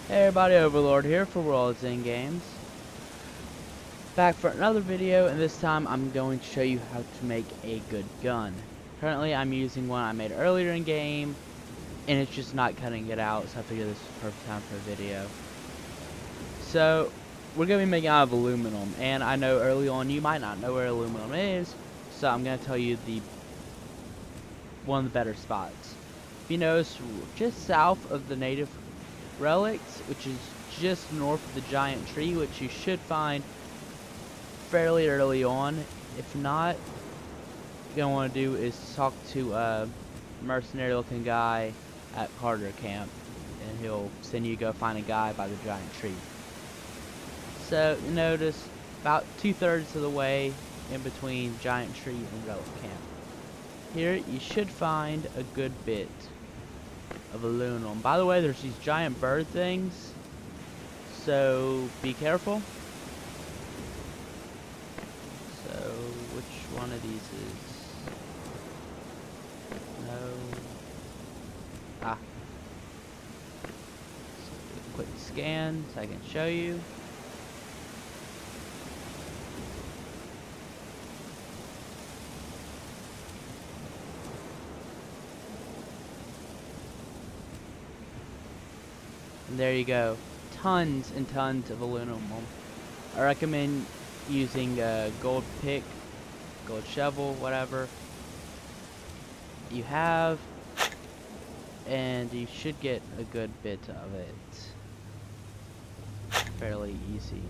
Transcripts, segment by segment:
Hey everybody, Overlord here for WorldsEndGames. Back for another video, and this time I'm going to show you how to make a good gun. Currently I'm using one I made earlier in game, and it's just not cutting it out, so I figured this was the perfect time for a video. So, we're going to be making out of aluminum, and I know early on you might not know where aluminum is, so I'm going to tell you one of the better spots. If you notice, just south of the native relics, which is just north of the giant tree, which you should find fairly early on. If not, what you're gonna want to do is talk to a mercenary looking guy at Carter camp, and he'll send you to go find a guy by the giant tree. So you notice about 2/3 of the way in between giant tree and relic camp. Here you should find a good bit of aluminum. By the way, there's these giant bird things, so be careful. So which one of these is no? Ah, so do a quick scan so I can show you. And there you go, tons and tons of aluminum. I recommend using a gold pick, gold shovel, whatever you have, and you should get a good bit of it fairly easy.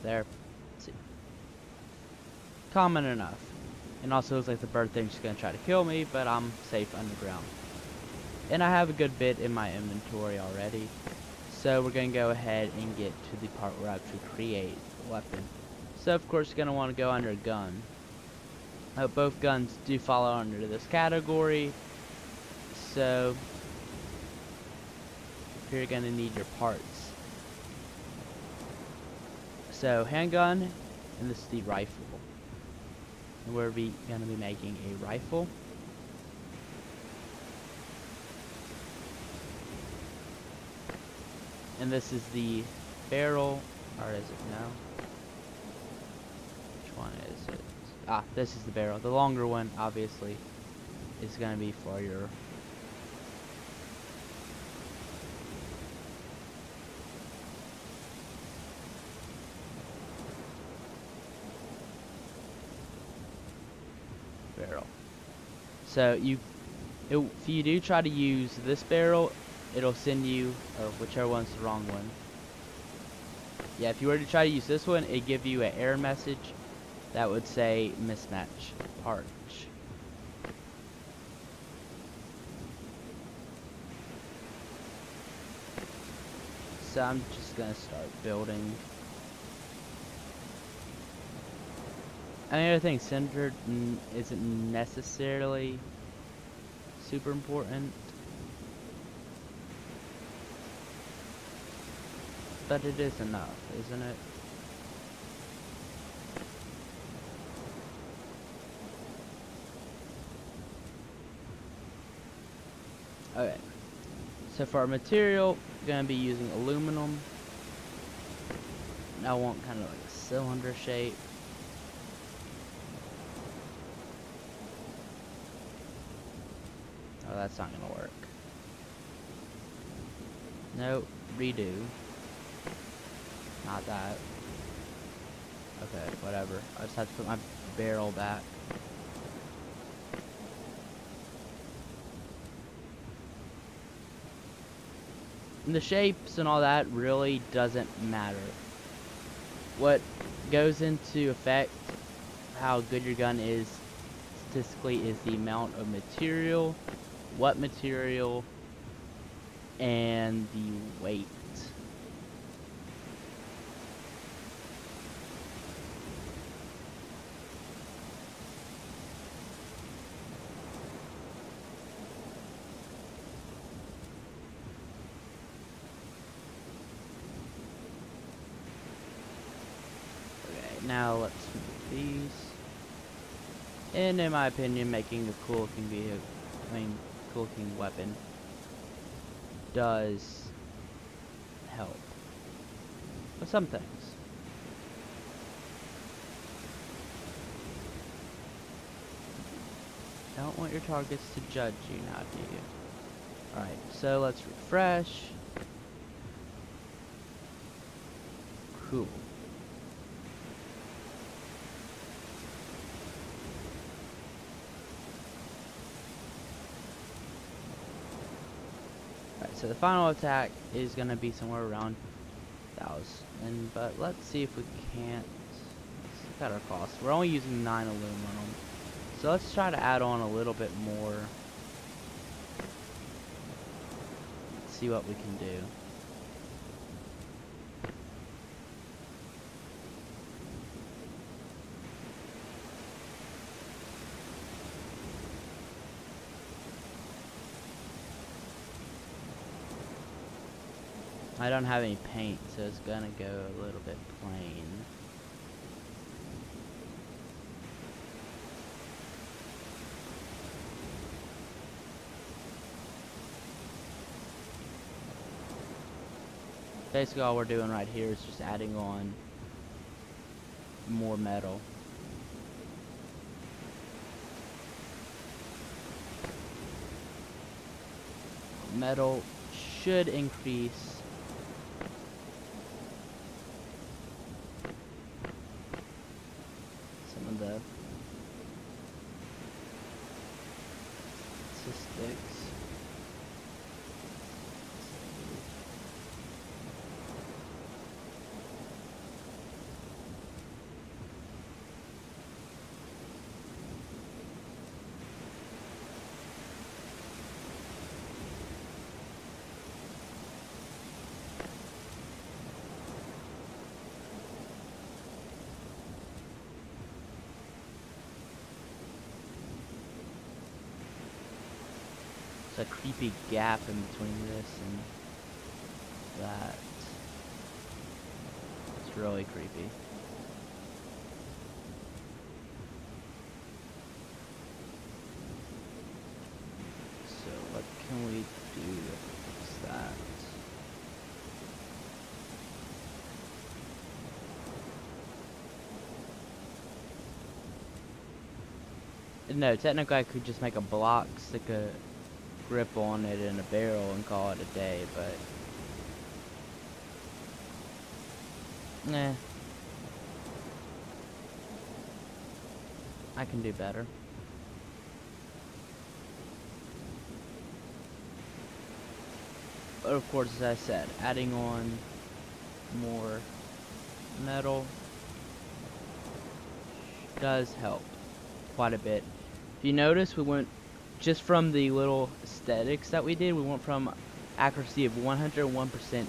There. Let's see. Common enough. And also looks like the bird thing's gonna try to kill me, but I'm safe underground. And I have a good bit in my inventory already. So we're gonna go ahead and get to the part where I actually create the weapon. So of course you're gonna want to go under gun. Both guns do fall under this category. So you're gonna need your parts. So handgun, and this is the rifle. And we're gonna be making a rifle. And this is the barrel, or is it no? Which one is it? Ah, this is the barrel. The longer one, obviously, is gonna be for your barrel. So if you do try to use this barrel, it'll send you, or whichever one's the wrong one. Yeah, if you were to try to use this one, it'd give you an error message that would say mismatch parts. So I'm just gonna start building. Another thing, centered isn't necessarily super important, but it is enough, isn't it? Okay, so for our material, we're gonna be using aluminum. I want kind of like a cylinder shape. Oh, that's not gonna work. Nope, redo. Not that. Okay, whatever. I just have to put my barrel back. And the shapes and all that really doesn't matter. What goes into effect how good your gun is statistically is the amount of material, what material, and the weight. now let's move these. And in my opinion, making a cool looking vehicle, cool looking weapon does help with some things. Don't want your targets to judge you now, do you? Alright, so let's refresh. Cool. Alright, so the final attack is going to be somewhere around 1,000. But let's see if we can't. Let's look at our costs. We're only using 9 aluminum. So let's try to add on a little bit more. Let's see what we can do. I don't have any paint, so it's gonna go a little bit plain. Basically all we're doing right here is just adding on more metal. Metal should increase some of the statistics. There's a creepy gap in between this and that. It's really creepy. So what can we do to fix that? No, technically I could just make a block, stick a grip on it in a barrel and call it a day, but nah, I can do better. But of course, as I said, adding on more metal does help quite a bit. If you notice, we went just from the little aesthetics that we did, we went from accuracy of 101%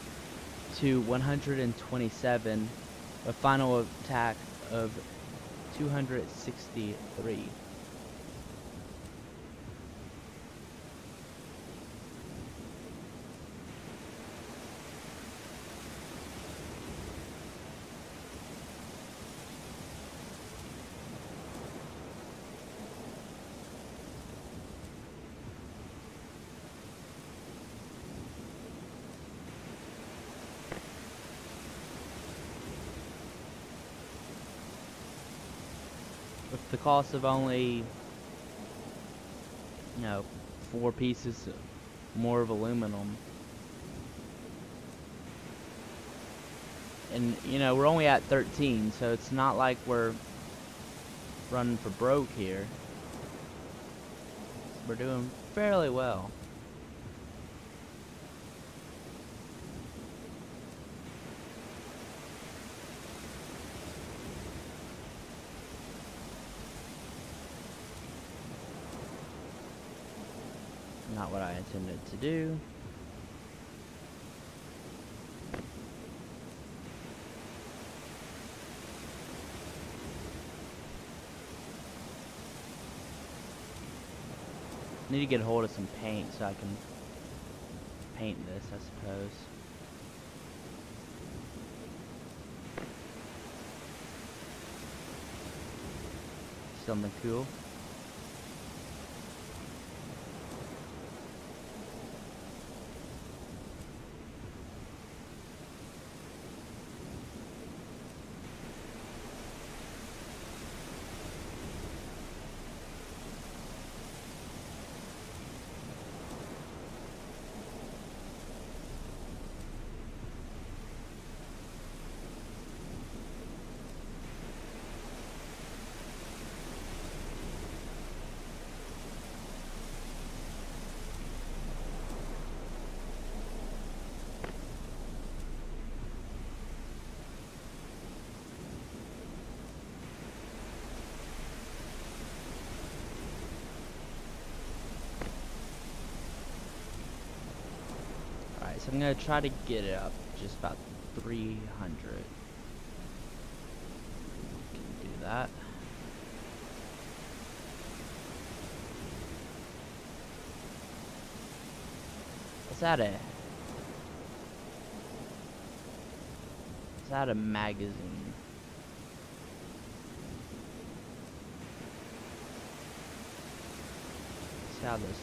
to 127, a final attack of 263. With the cost of only, 4 pieces more of aluminum. And, we're only at 13, so it's not like we're running for broke here. We're doing fairly well. Not what I intended to do. Need to get a hold of some paint so I can paint this, I suppose. something cool. Alright, so I'm gonna try to get it up just about 300. Can do that. Is that a magazine? Let's see how this looks.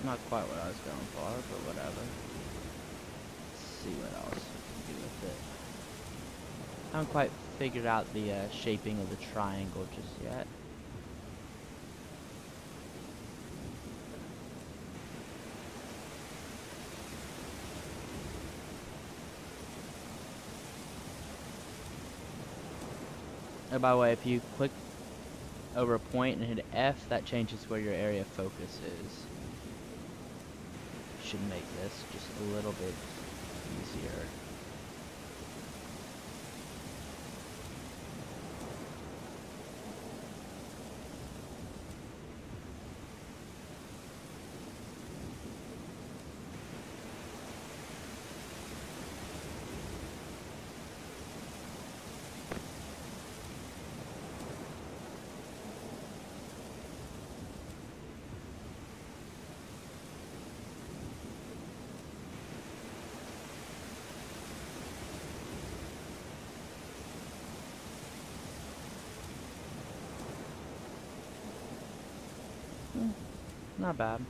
Not quite what I was going for, but whatever. Let's see what else we can do with it. I haven't quite figured out the shaping of the triangle just yet. Oh, by the way, if you click over a point and hit F, that changes where your area of focus is. Should make this just a little bit easier. Not bad.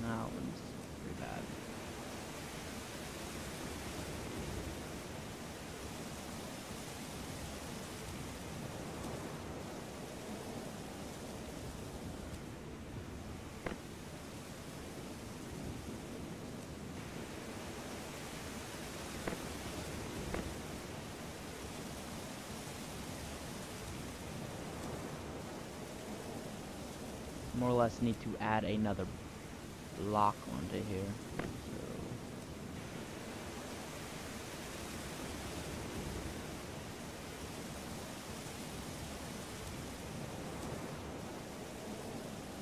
That one's pretty bad. More or less need to add another block onto here.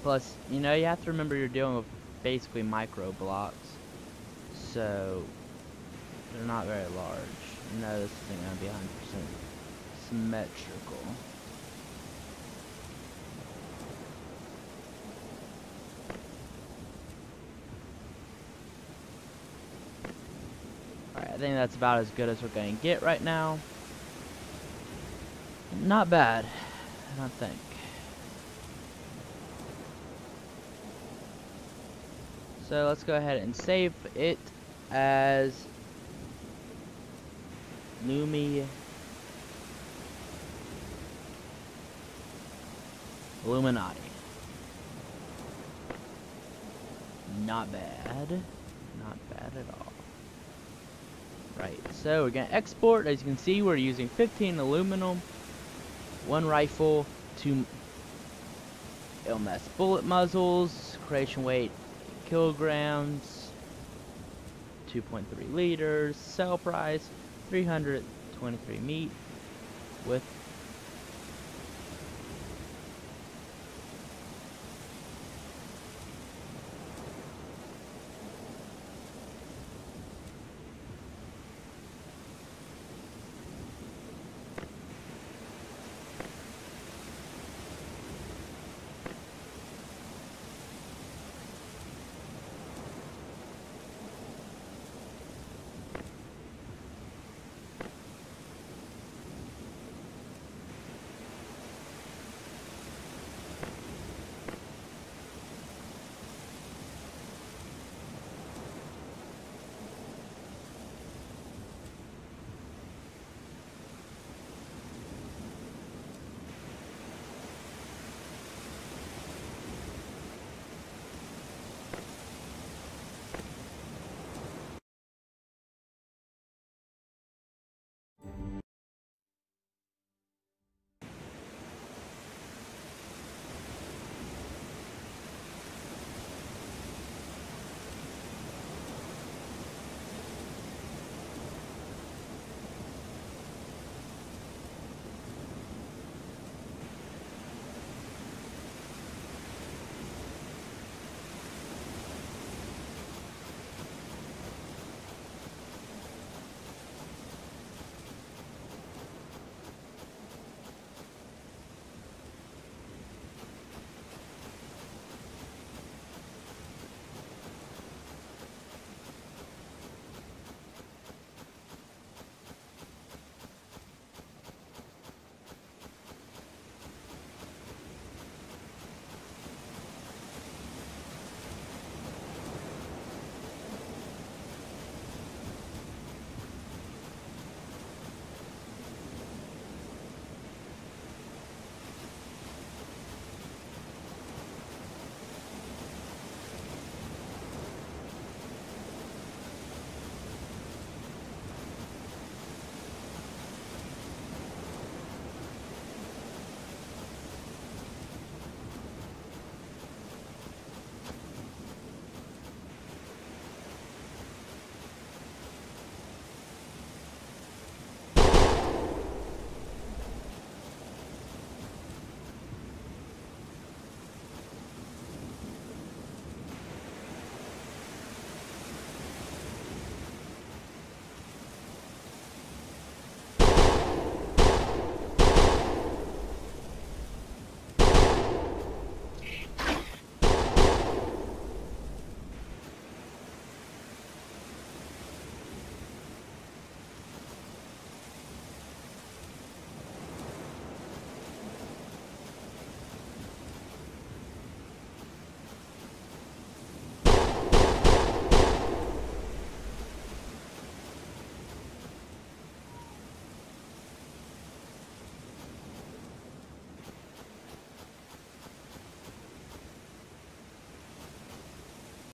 Plus, you know, you have to remember you're dealing with basically micro blocks, so they're not very large. No, this isn't going to be 100% symmetrical. Alright, I think that's about as good as we're going to get right now. Not bad, I don't think. So let's go ahead and save it as Illuminati. Not bad. Not bad at all. Right, so we're going to export. As you can see, we're using 15 aluminum, 1 rifle, 2 LMS bullet muzzles, creation weight kilograms, 2.3 liters, sell price 323 meat with